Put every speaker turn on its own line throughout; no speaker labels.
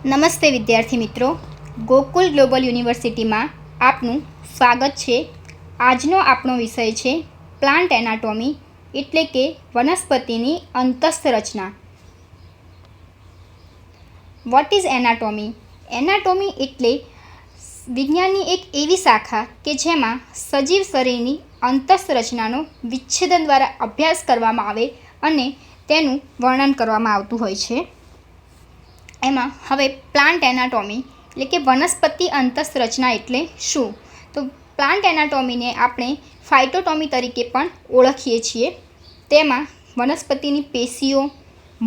નમસ્તે વિદ્યાર્થી મિત્રો, ગોકુલ ગ્લોબલ યુનિવર્સિટીમાં આપનું સ્વાગત છે. આજનો આપણો વિષય છે પ્લાન્ટ એનાટોમી એટલે કે વનસ્પતિની અંતસ્થ રચના. What is anatomy? એનાટોમી એટલે વિજ્ઞાનની એક એવી શાખા કે જેમાં સજીવ શરીરની અંતસ્થ રચનાનો વિચ્છેદન દ્વારા અભ્યાસ કરવામાં આવે અને તેનું વર્ણન કરવામાં આવતું હોય છે. એમાં હવે પ્લાન્ટ એનાટોમી એટલે કે વનસ્પતિ અંતસ્થ રચના એટલે શું? તો પ્લાન્ટ એનાટોમીને આપણે ફાઇટોટોમી તરીકે પણ ઓળખીએ છીએ. તેમાં વનસ્પતિની પેશીઓ,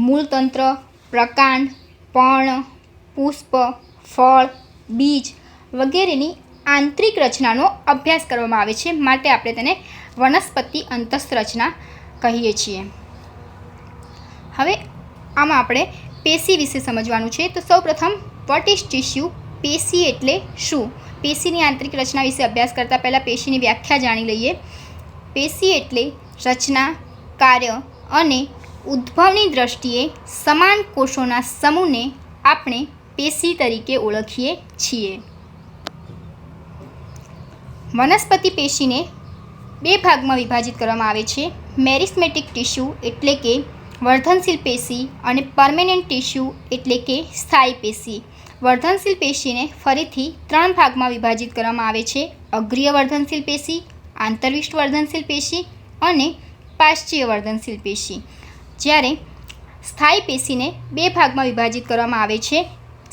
મૂળતંત્ર, પ્રકાંડ, પર્ણ, પુષ્પ, ફળ, બીજ વગેરેની આંતરિક રચનાનો અભ્યાસ કરવામાં આવે છે, માટે આપણે તેને વનસ્પતિ અંતસ્થ રચના કહીએ છીએ. હવે આમાં આપણે પેશી વિશે સમજવાનું છે. તો સૌપ્રથમ વોટ ઇઝ ટિશ્યુ? પેશી એટલે શું? પેશીની આંતરિક રચના વિશે અભ્યાસ કરતાં પહેલાં પેશીની વ્યાખ્યા જાણી લઈએ. પેશી એટલે રચના, કાર્ય અને ઉદ્ભવની દ્રષ્ટિએ સમાન કોષોના સમૂહને આપણે પેશી તરીકે ઓળખીએ છીએ. વનસ્પતિ પેશીને બે ભાગમાં વિભાજિત કરવામાં આવે છે. મેરિસ્મેટિક ટિશ્યુ એટલે કે વર્ધનશીલ પેશી અને પરમેનન્ટ ટિશ્યુ એટલે કે સ્થાયી પેશી. વર્ધનશીલ પેશીને ફરીથી ત્રણ ભાગમાં વિભાજિત કરવામાં આવે છે: અગ્રીય વર્ધનશીલ પેશી, આંતરવિષ્ટ વર્ધનશીલ પેશી અને પાર્શ્વીય વર્ધનશીલ પેશી. જ્યારે સ્થાયી પેશીને બે ભાગમાં વિભાજિત કરવામાં આવે છે: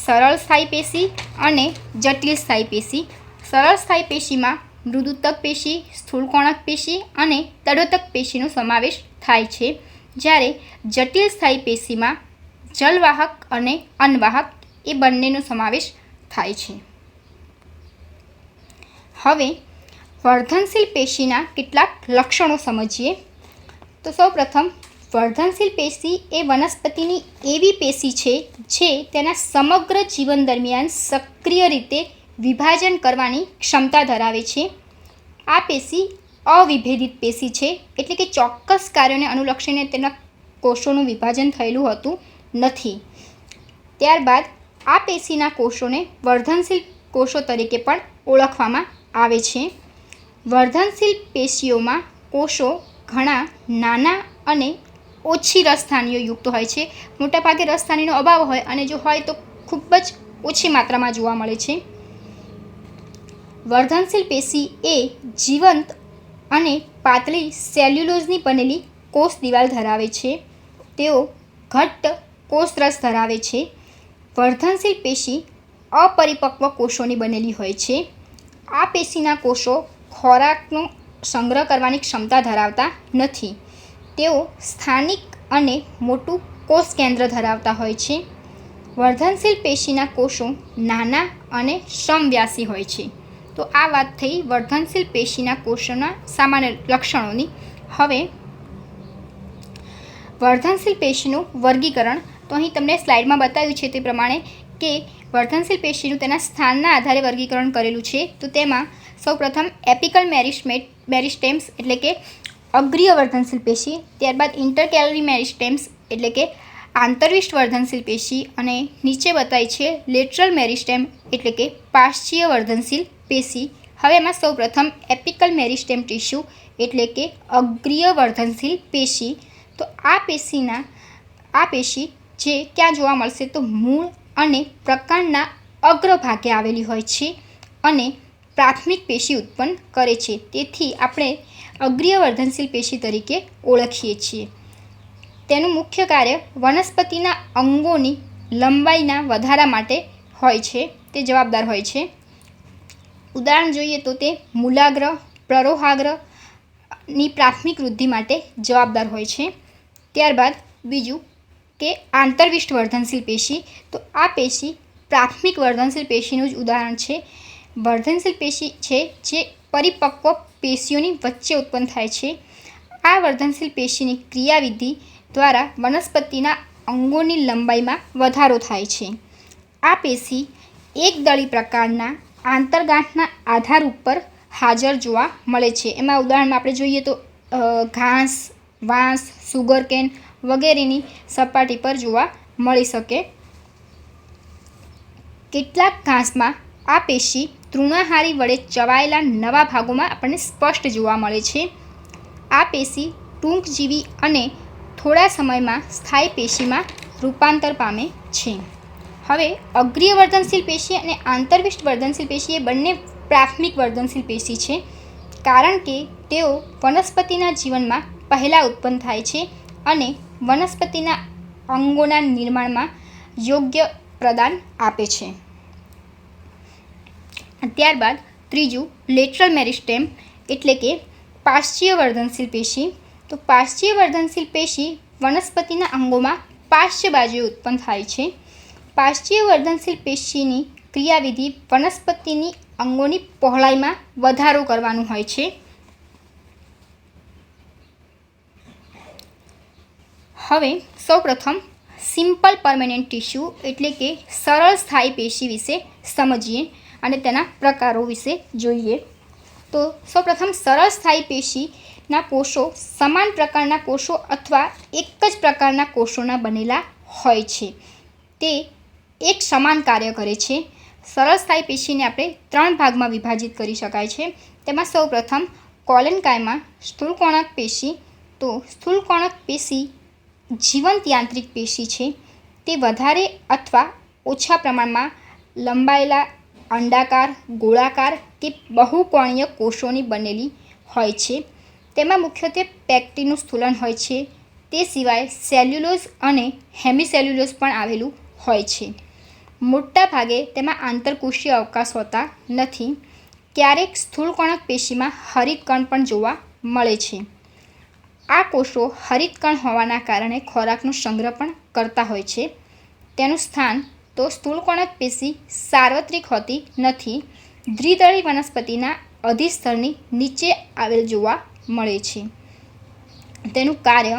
સરળ સ્થાયી પેશી અને જટિલ સ્થાયી પેશી. સરળ સ્થાયી પેશીમાં મૃદુતક પેશી, સ્થૂળકોણક પેશી અને તડોતક પેશીનો સમાવેશ થાય છે. જ્યારે જટિલ સ્થાયી પેશીમાં જલવાહક અને અનવાહક એ બંનેનો સમાવેશ થાય છે. હવે વર્ધનશીલ પેશીના કેટલાક લક્ષણો સમજીએ. તો સૌપ્રથમ વર્ધનશીલ પેશી એ વનસ્પતિની એવી પેશી છે જે તેના સમગ્ર જીવન દરમિયાન સક્રિય રીતે વિભાજન કરવાની ક્ષમતા ધરાવે છે. આ પેશી અવિભેદિત પેશી છે, એટલે કે ચોક્કસ કાર્યોને અનુલક્ષીને તેના કોષોનું વિભાજન થયેલું હોતું નથી. ત્યારબાદ આ પેશીના કોષોને વર્ધનશીલ કોષો તરીકે પણ ઓળખવામાં આવે છે. વર્ધનશીલ પેશીઓમાં કોષો ઘણા નાના અને ઓછી રસધાનીઓ યુક્ત હોય છે. મોટાભાગે રસધાનીનો અભાવ હોય અને જો હોય તો ખૂબ જ ઓછી માત્રામાં જોવા મળે છે. વર્ધનશીલ પેશી એ જીવંત અને પાતળી સેલ્યુલોઝની બનેલી કોષ દિવાલ ધરાવે છે. તેઓ ઘટ્ટ કોષરસ ધરાવે છે. વર્ધનશીલ પેશી અપરિપક્વ કોષોની બનેલી હોય છે. આ પેશીના કોષો ખોરાકનો સંગ્રહ કરવાની ક્ષમતા ધરાવતા નથી. તેઓ સ્થાનિક અને મોટું કોષ કેન્દ્ર ધરાવતા હોય છે. વર્ધનશીલ પેશીના કોષો નાના અને સમવ્યાસી હોય છે. તો આ વાત થઈ વર્ધનશીલ પેશીના કોષોના સામાન્ય લક્ષણોની. હવે વર્ધનશીલ પેશીનું વર્ગીકરણ. તો અહીં તમને સ્લાઇડમાં બતાવ્યું છે તે પ્રમાણે કે વર્ધનશીલ પેશીનું તેના સ્થાનના આધારે વર્ગીકરણ કરેલું છે. તો તેમાં સૌપ્રથમ એપિકલ મેરિસ્ટેમ્સ એટલે કે અગ્રીય વર્ધનશીલ પેશી, ત્યારબાદ ઇન્ટરકેલરી મેરિસ્ટેમ્સ એટલે કે આંતરવિષ્ટ વર્ધનશીલ પેશી અને નીચે બતાવી છે લેટરલ મેરિસ્ટેમ એટલે કે પાર્શ્વીય વર્ધનશીલ પેશી. હવે એમાં સૌપ્રથમ એપિકલ મેરિસ્ટેમ ટિશ્યુ એટલે કે અગ્રીય વર્ધનશીલ પેશી. તો આ પેશી જે ક્યાં જોવા મળશે? તો મૂળ અને પ્રકાંડના અગ્રભાગે આવેલી હોય છે અને પ્રાથમિક પેશી ઉત્પન્ન કરે છે. તેથી આપણે અગ્રીય વર્ધનશીલ પેશી તરીકે ઓળખીએ છીએ. તેનું મુખ્ય કાર્ય વનસ્પતિના અંગોની લંબાઈના વધારા માટે હોય છે, તે જવાબદાર હોય છે. ઉદાહરણ જોઈએ તો તે મૂલાગ્ર, પ્રરોહાગ્રની પ્રાથમિક વૃદ્ધિ માટે જવાબદાર હોય છે. ત્યારબાદ બીજું કે આંતરવિષ્ટ વર્ધનશીલ પેશી. તો આ પેશી પ્રાથમિક વર્ધનશીલ પેશીનું જ ઉદાહરણ છે. વર્ધનશીલ પેશી છે જે પરિપક્વ પેશીઓની વચ્ચે ઉત્પન્ન થાય છે. આ વર્ધનશીલ પેશીની ક્રિયાવિધિ દ્વારા વનસ્પતિના અંગોની લંબાઈમાં વધારો થાય છે. આ પેશી એકદળી પ્રકારના આંતરગાંઠના આધાર ઉપર હાજર જોવા મળે છે. એમાં ઉદાહરણમાં આપણે જોઈએ તો ઘાસ, વાંસ, સુગરકેન વગેરેની સપાટી પર જોવા મળી શકે. કેટલાક ઘાસમાં આ પેશી તૃણાહારી વડે ચવાયેલા નવા ભાગોમાં આપણને સ્પષ્ટ જોવા મળે છે. આ પેશી ટૂંકજીવી અને થોડા સમયમાં સ્થાયી પેશીમાં રૂપાંતર પામે છે. હવે અગ્રીય વર્ધનશીલ પેશી અને આંતરવિષ્ટ વર્ધનશીલ પેશી એ બંને પ્રાથમિક વર્ધનશીલ પેશી છે, કારણ કે તેઓ વનસ્પતિના જીવનમાં પહેલાં ઉત્પન્ન થાય છે અને વનસ્પતિના અંગોના નિર્માણમાં યોગ્ય પ્રદાન આપે છે. ત્યારબાદ ત્રીજું લેટરલ મેરિસ્ટેમ એટલે કે પાર્શ્વીય વર્ધનશીલ પેશી. તો પાર્શ્વીય વર્ધનશીલ પેશી વનસ્પતિના અંગોમાં પાર્શ્વ બાજુએ ઉત્પન્ન થાય છે. પાર્શ્વીય વર્ધનશીલ પેશીની ક્રિયાવિધિ વનસ્પતિની અંગોની પહોળાઈમાં વધારો કરવાનું હોય છે. હવે સૌપ્રથમ સિમ્પલ પરમેનન્ટ ટિશ્યુ એટલે કે સરળ સ્થાયી પેશી વિશે સમજીએ અને તેના પ્રકારો વિશે જોઈએ. તો સૌપ્રથમ સરળ સ્થાયી પેશીના કોષો સમાન પ્રકારના કોષો અથવા એક જ પ્રકારના કોષોના બનેલા હોય છે. તે એક સમાન કાર્ય કરે છે. સરળ સ્થાયી પેશીને આપણે 3 ભાગમાં વિભાજિત કરી શકાય છે. તેમાં સૌપ્રથમ કોલેનકાયમા સ્થૂળકોણક પેશી. તો સ્થૂળકોણક પેશી જીવંત યાંત્રિક પેશી છે. તે વધારે અથવા ઓછા પ્રમાણમાં લંબાયેલા અંડાકાર, ગોળાકાર કે બહુકોણીય કોષોની બનેલી હોય છે. તેમાં મુખ્યત્વે પેક્ટિનનું સ્થૂલન હોય છે. તે સિવાય સેલ્યુલોઝ અને હેમિસેલ્યુલોઝ પણ આવેલું હોય છે. મોટા ભાગે તેમાં આંતરકોષીય અવકાશ હોતા નથી. ક્યારેક સ્થૂળકોણક પેશીમાં હરિતકણ પણ જોવા મળે છે. આ કોષો હરિતકણ હોવાના કારણે ખોરાકનો સંગ્રહ પણ કરતા હોય છે. તેનું સ્થાન તો સ્થૂળકોણક પેશી સાર્વત્રિક હોતી નથી. દ્વિદળી વનસ્પતિના અધિસ્તરની નીચે આવેલ જોવા મળે છે. તેનું કાર્ય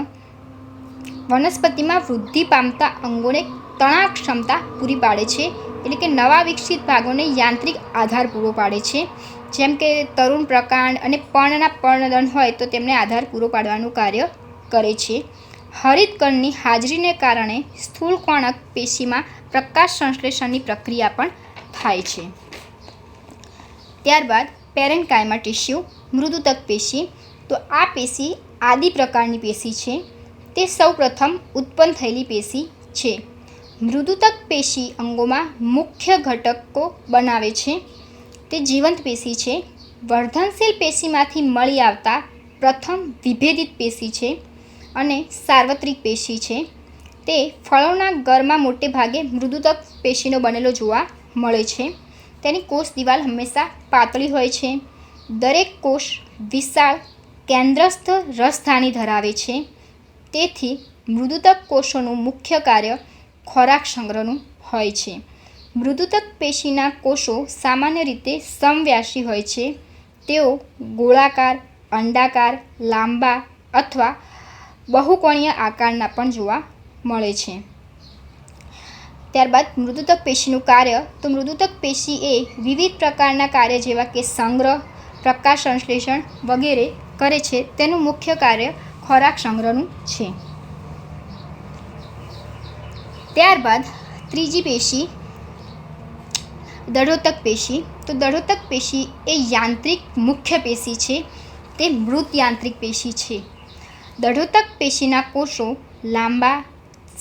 વનસ્પતિમાં વૃદ્ધિ પામતા અંગોને તણાવ ક્ષમતા પૂરી પાડે છે, એટલે કે નવા વિકસિત ભાગોને યાંત્રિક આધાર પૂરો પાડે છે. જેમ કે તરુણ પ્રકાંડ અને પર્ણના પર્ણદંડ હોય તો તેમને આધાર પૂરો પાડવાનું કાર્ય કરે છે. હરિતકણની હાજરીને કારણે સ્થૂળકોણક પેશીમાં પ્રકાશ સંશ્લેષણની પ્રક્રિયા પણ થાય છે. ત્યારબાદ પેરેન્કાઇમા ટિશ્યુ મૃદુતક પેશી. તો આ પેશી આદિ પ્રકારની પેશી છે. તે સૌપ્રથમ ઉત્પન્ન થયેલી પેશી છે. મૃદુતક પેશી અંગોમાં મુખ્ય ઘટકો બનાવે છે. તે જીવંત પેશી છે. વર્ધનશીલ પેશીમાંથી મળી આવતા પ્રથમ વિભેદિત પેશી છે અને સાર્વત્રિક પેશી છે. તે ફળોના ગરમાં મોટે ભાગે મૃદુતક પેશીનો બનેલો જોવા મળે છે. તેની કોષ દિવાલ હંમેશા પાતળી હોય છે. દરેક કોષ વિશાળ કેન્દ્રસ્થ રસધાની ધરાવે છે. તેથી મૃદુતક કોષોનું મુખ્ય કાર્ય ખોરાક સંગ્રહનું હોય છે. મૃદુતક પેશીના કોષો સામાન્ય રીતે સમવ્યાસી હોય છે. તેઓ ગોળાકાર, અંડાકાર, લાંબા અથવા બહુકોણીય આકારના પણ જોવા મળે છે. ત્યારબાદ મૃદુતક પેશીનું કાર્ય. તો મૃદુતક પેશી એ વિવિધ પ્રકારના કાર્ય જેવા કે સંગ્રહ, પ્રકાશ સંશ્લેષણ વગેરે કરે છે. તેનું મુખ્ય કાર્ય ખોરાક સંગ્રહનું છે. ત્યારબાદ ત્રીજી પેશી દળોતક પેશી. તો દળોતક પેશી એ યાંત્રિક મુખ્ય પેશી છે. તે મૃત યાંત્રિક પેશી છે. દળોતક પેશીના કોષો લાંબા,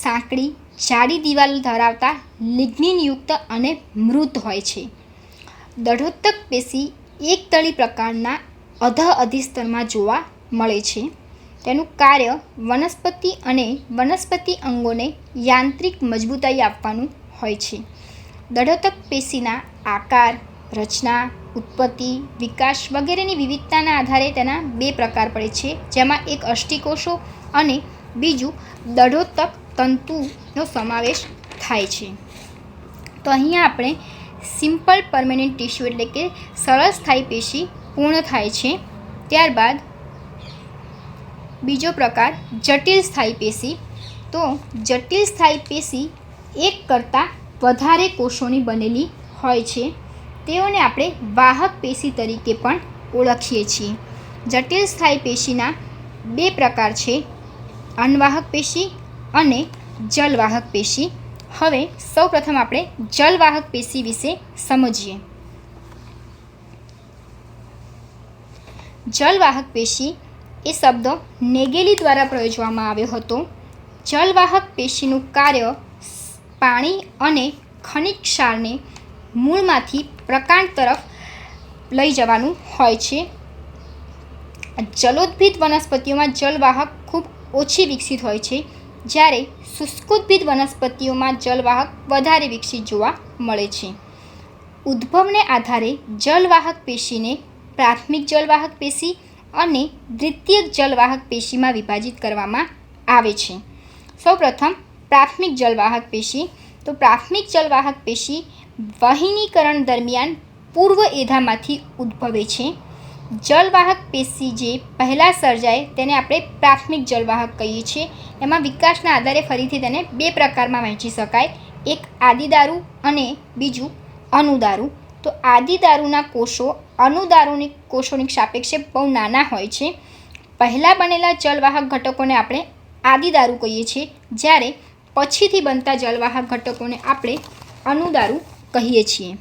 સાંકડી, જાડી દિવાલ ધરાવતા લિગ્નિનયુક્ત અને મૃત હોય છે. દળોતક પેશી એકદળી પ્રકારના અધિસ્તરમાં જોવા મળે છે. તેનું કાર્ય વનસ્પતિ અને વનસ્પતિ અંગોને યાંત્રિક મજબૂતાઈ આપવાનું હોય છે. દળોતક પેશીના આકાર, રચના, ઉત્પત્તિ, વિકાસ વગેરેની વિવિધતાના આધારે તેના 2 પ્રકાર પડે છે, જેમાં એક અષ્ટિકોષો અને બીજું દળોતક તંતુનો સમાવેશ થાય છે. તો અહીંયા આપણે સિમ્પલ પરમેનન્ટ ટિશ્યુ એટલે કે સરળ સ્થાયી પેશી પૂર્ણ થાય છે. ત્યારબાદ બીજો પ્રકાર જટિલ સ્થાયી પેશી. તો જટિલ સ્થાયી પેશી એક કરતાં વધારે કોષોની બનેલી હોય છે. તેઓને આપણે વાહક પેશી તરીકે પણ ઓળખીએ છીએ. જટિલ સ્થાયી પેશીના 2 પ્રકાર છે, અનવાહક પેશી અને જલવાહક પેશી. હવે સૌપ્રથમ આપણે જલવાહક પેશી વિશે સમજીએ. જલવાહક પેશી એ શબ્દ નેગેલી દ્વારા પ્રયોજવામાં આવ્યો હતો. જલવાહક પેશીનું કાર્ય પાણી અને ખનિજ ક્ષારને મૂળમાંથી પ્રકાંડ તરફ લઈ જવાનું હોય છે. જલોદભિત વનસ્પતિઓમાં જલવાહક ખૂબ ઓછી વિકસિત હોય છે, જ્યારે શુષ્કોદભિત વનસ્પતિઓમાં જલવાહક વધારે વિકસિત જોવા મળે છે. ઉદ્ભવને આધારે જલવાહક પેશીને પ્રાથમિક જલવાહક પેશી અને દ્વિતીયક જલવાહક પેશીમાં વિભાજિત કરવામાં આવે છે. સૌપ્રથમ પ્રાથમિક જલવાહક પેશી. તો પ્રાથમિક જલવાહક પેશી વાહિનીકરણ દરમિયાન પૂર્વ એધામાંથી ઉદ્ભવે છે. જલવાહક પેશી જે પહેલાં સર્જાય તેને આપણે પ્રાથમિક જલવાહક કહીએ છીએ. એમાં વિકાસના આધારે ફરીથી તેને બે પ્રકારમાં વહેંચી શકાય, એક આદિદારુ અને બીજું અનુદારુ. તો આદિદારુના કોષો અનુદારુની કોષોની સાપેક્ષે બહુ નાના હોય છે. પહેલાં બનેલા જલવાહક ઘટકોને આપણે આદિદારુ કહીએ છીએ, જ્યારે પછીથી બનતા જલવાહક ઘટકોને આપણે અનુદારુ કહીએ છીએ.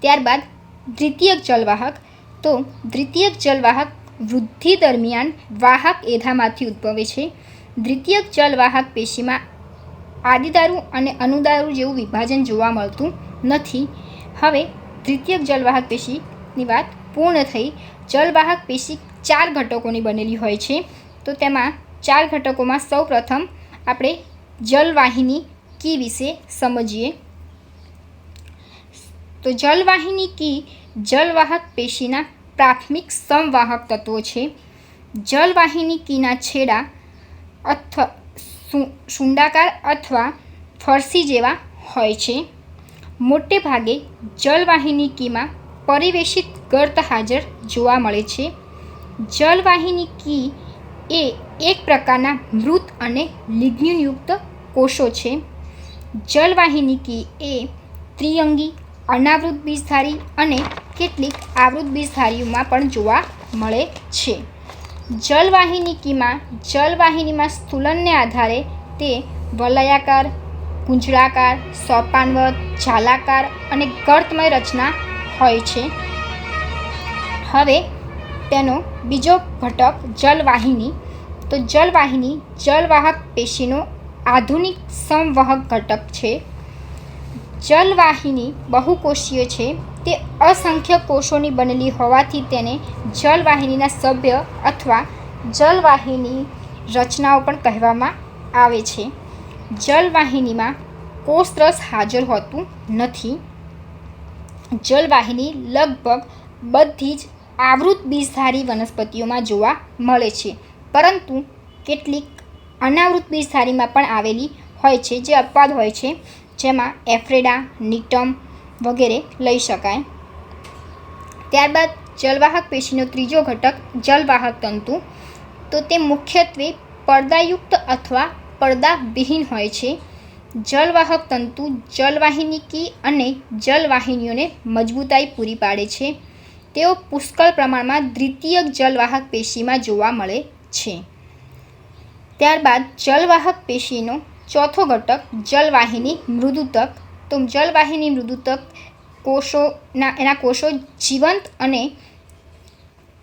ત્યારબાદ દ્વિતીયક જલવાહક. તો દ્વિતીયક જલવાહક વૃદ્ધિ દરમિયાન વાહક એધામાંથી ઉદ્ભવે છે. દ્વિતીયક જલવાહક પેશીમાં આદિદારુ અને અનુદારુ જેવું વિભાજન જોવા મળતું નથી. હવે દ્વિતીયક જલવાહક પેશીની વાત પૂર્ણ થઈ. જલવાહક પેશી 4 ઘટકોની બનેલી હોય છે. તો તેમાં 4 ઘટકોમાં સૌપ્રથમ આપણે જલવાહિની કી વિશે સમજીએ. તો જલવાહિની કી જલવાહક પેશીના પ્રાથમિક સંવાહક તત્વો છે. જલવાહિની કીના છેડા અથવા શુંડાકાર અથવા ફરસી જેવા હોય છે. મોટે ભાગે જલવાહિની કીમાં પરિવેશિત ગર્ત હાજર જોવા મળે છે. જલવાહિની કી એ એક પ્રકારના મૃત અને લિગ્નિનયુક્ત કોષો છે. જલવાહિની કી એ ત્રિઅંગી, અનાવૃત બીજધારી અને કેટલીક આવૃત બીજધારીઓમાં પણ જોવા મળે છે. જલવાહિની કીમાં જલવાહિનીમાં સ્થૂલનને આધારે તે વલયાકાર, કુંજળાકાર, સોપાનવત, જાલાકાર અને ગર્તમય રચના હોય છે. હવે તેનો બીજો ઘટક જલવાહિની. તો જલવાહિની જલવાહક પેશીનો આધુનિક સંવહક ઘટક છે. જલવાહિની બહુકોષીય છે. તે અસંખ્ય કોષોની બનેલી હોવાથી તેને જલવાહિનીના સભ્ય અથવા જલવાહિની રચનાઓ પણ કહેવામાં આવે છે. જલવાહિનીમાં કોષરસ હાજર હોતું નથી. જલવાહિની લગભગ બધી જ આવૃત બીજધારી વનસ્પતિઓમાં જોવા મળે છે, પરંતુ કેટલીક અનાવૃત બીજધારીમાં પણ આવેલી હોય છે, જે અપવાદ હોય છે, જેમાં એફ્રેડા, નિટમ વગેરે લઈ શકાય. ત્યારબાદ જલવાહક પેશીનો ત્રીજો ઘટક જલવાહક તંતુ. તો તે મુખ્યત્વે પડદાયુક્ત અથવા પડદાવિહીન હોય છે. જલવાહક તંતુ જલવાહિની કી અને જલવાહિનીઓને મજબૂતાઈ પૂરી પાડે છે. તેઓ પુષ્કળ પ્રમાણમાં દ્વિતીયક જલવાહક પેશીમાં જોવા મળે છે. ત્યારબાદ જલવાહક પેશીનો ચોથો ઘટક જલવાહિની મૃદુતક. તો જલવાહિની મૃદુતક એના કોષો જીવંત અને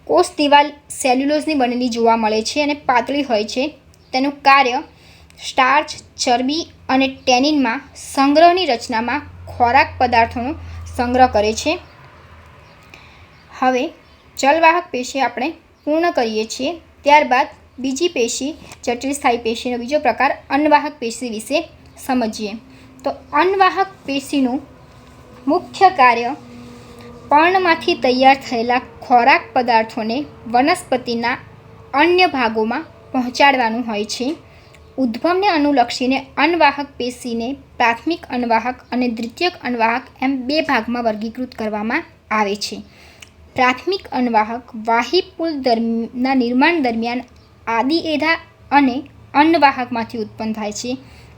કોષ દિવાલ સેલ્યુલોઝની બનેલી જોવા મળે છે અને પાતળી હોય છે. તેનું કાર્ય સ્ટાર્ચ, ચરબી અને ટેનિનમાં સંગ્રહની રચનામાં ખોરાક પદાર્થોનો સંગ્રહ કરે છે. હવે જલવાહક પેશી આપણે પૂર્ણ કરીએ છીએ. ત્યારબાદ બીજી પેશી, જટિલ સ્થાયી પેશીનો બીજો પ્રકાર અન્નવાહક પેશી વિશે સમજીએ. તો અન્નવાહક પેશીનું મુખ્ય કાર્ય પર્ણમાંથી તૈયાર થયેલા ખોરાક પદાર્થોને વનસ્પતિના અન્ય ભાગોમાં પહોંચાડવાનું હોય છે. ઉદ્ભવને અનુલક્ષીને અન્નવાહક પેશીને પ્રાથમિક અન્નવાહક અને દ્વિતીયક અન્નવાહક એમ 2 ભાગમાં વર્ગીકૃત કરવામાં આવે છે. પ્રાથમિક અન્નવાહક વાહિપુલના નિર્માણ દરમિયાન આદિએધા અને અન્નવાહકમાંથી ઉત્પન્ન થાય છે,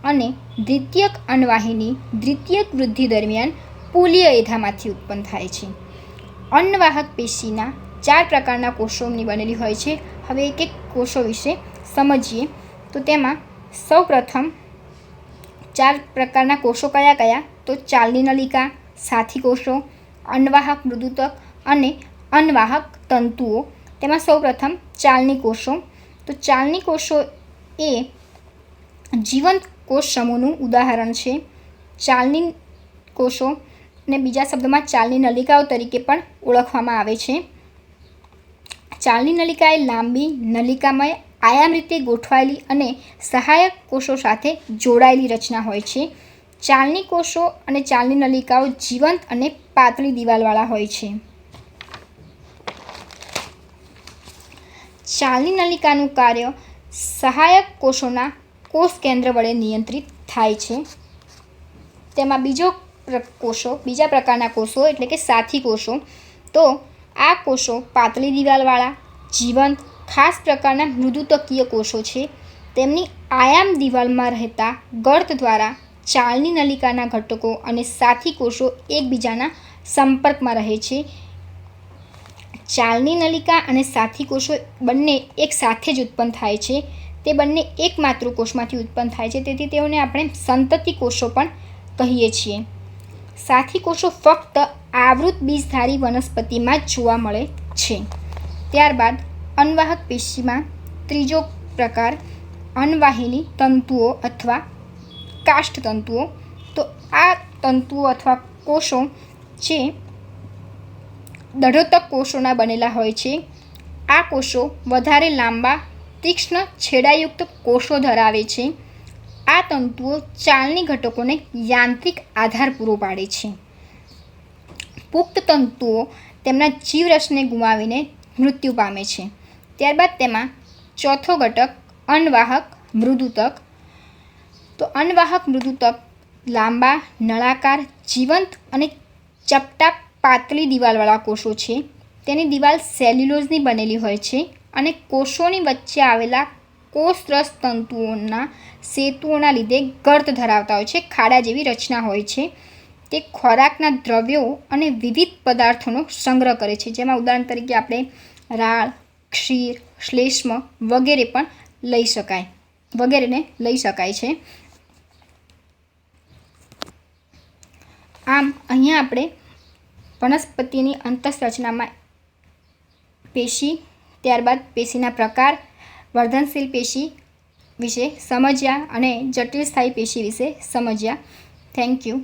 અને દ્વિતીયક અન્નવાહિની દ્વિતીયક વૃદ્ધિ દરમિયાન પુલીય એધામાંથી ઉત્પન્ન થાય છે. અન્નવાહક પેશીના 4 પ્રકારના કોષોની બનેલી હોય છે. હવે એક એક કોષો વિશે સમજીએ. તો તેમાં સૌપ્રથમ 4 પ્રકારના કોષો કયા કયા? તો ચાલની નલિકા, સાથી કોષો, અન્વાહક મૃદુતક અને અન્વાહક તંતુઓ. તેમાં સૌપ્રથમ ચાલની કોષો. તો ચાલની કોષો એ જીવંત કોષ સમૂહનું ઉદાહરણ છે. ચાલની કોષો ને બીજા શબ્દોમાં ચાલની નલિકાઓ તરીકે પણ ઓળખવામાં આવે છે. ચાલની નલિકા એ લાંબી, નલિકામય, આયામ રીતે ગોઠવાયેલી અને સહાયક કોષો સાથે જોડાયેલી રચના હોય છે. ચાલની કોષો અને ચાલની નલિકાઓ જીવંત અને પાતળી દિવાલવાળા હોય છે. ચાલની નલિકાનું કાર્ય સહાયક કોષોના કોષ કેન્દ્ર વડે નિયંત્રિત થાય છે. તેમાં બીજા પ્રકારના કોષો એટલે કે સાથી કોષો. તો આ કોષો પાતળી દિવાલવાળા, જીવંત, ખાસ પ્રકારના મૃદુતકીય કોષો છે. તેમની આયામ દિવાલમાં રહેતા ગર્ત દ્વારા ચાલની નલિકાના ઘટકો અને સાથી કોષો એકબીજાના સંપર્કમાં રહે છે. ચાલની નલિકા અને સાથી કોષો બંને એક સાથે જ ઉત્પન્ન થાય છે. તે બંને એક માતૃકોષમાંથી ઉત્પન્ન થાય છે, તેથી તેઓને આપણે સંતતિ કોષો પણ કહીએ છીએ. સાથી કોષો ફક્ત આવૃત બીજધારી વનસ્પતિમાં જ જોવા મળે છે. ત્યારબાદ અન્વાહક પેશીમાં ત્રીજો પ્રકાર અન્વાહિની તંતુઓ અથવા કાષ્ઠ તંતુઓ. તો આ તંતુઓ અથવા કોષો જે દઢોતક કોષોના બનેલા હોય છે. આ કોષો વધારે લાંબા, તીક્ષ્ણ છેડાયુક્ત કોષો ધરાવે છે. આ તંતુઓ ચાલની ઘટકોને યાંત્રિક આધાર પૂરો પાડે છે. પુખ્ત તંતુઓ તેમના જીવરસને ગુમાવીને મૃત્યુ પામે છે. ત્યારબાદ તેમાં ચોથો ઘટક અન્વાહક મૃદુતક. તો અન્વાહક મૃદુતક લાંબા, નળાકાર, જીવંત અને ચપટા પાતળી દિવાલવાળા કોષો છે. તેની દિવાલ સેલ્યુલોઝની બનેલી હોય છે અને કોષોની વચ્ચે આવેલા કોષરસ તંતુઓના સેતુઓના લીધે ગર્ત ધરાવતા હોય છે, ખાડા જેવી રચના હોય છે. તે ખોરાકના દ્રવ્યો અને વિવિધ પદાર્થોનો સંગ્રહ કરે છે, જેમાં ઉદાહરણ તરીકે આપણે રાળ, ક્ષીર, શ્લેષ્મ વગેરેને લઈ શકાય છે. આમ અહીંયા આપણે વનસ્પતિની અંતઃરચનામાં પેશી, ત્યારબાદ પેશીના પ્રકાર, વર્ધનશીલ પેશી વિશે સમજ્યા અને જટિલ સ્થાયી પેશી વિશે સમજ્યા. Thank you.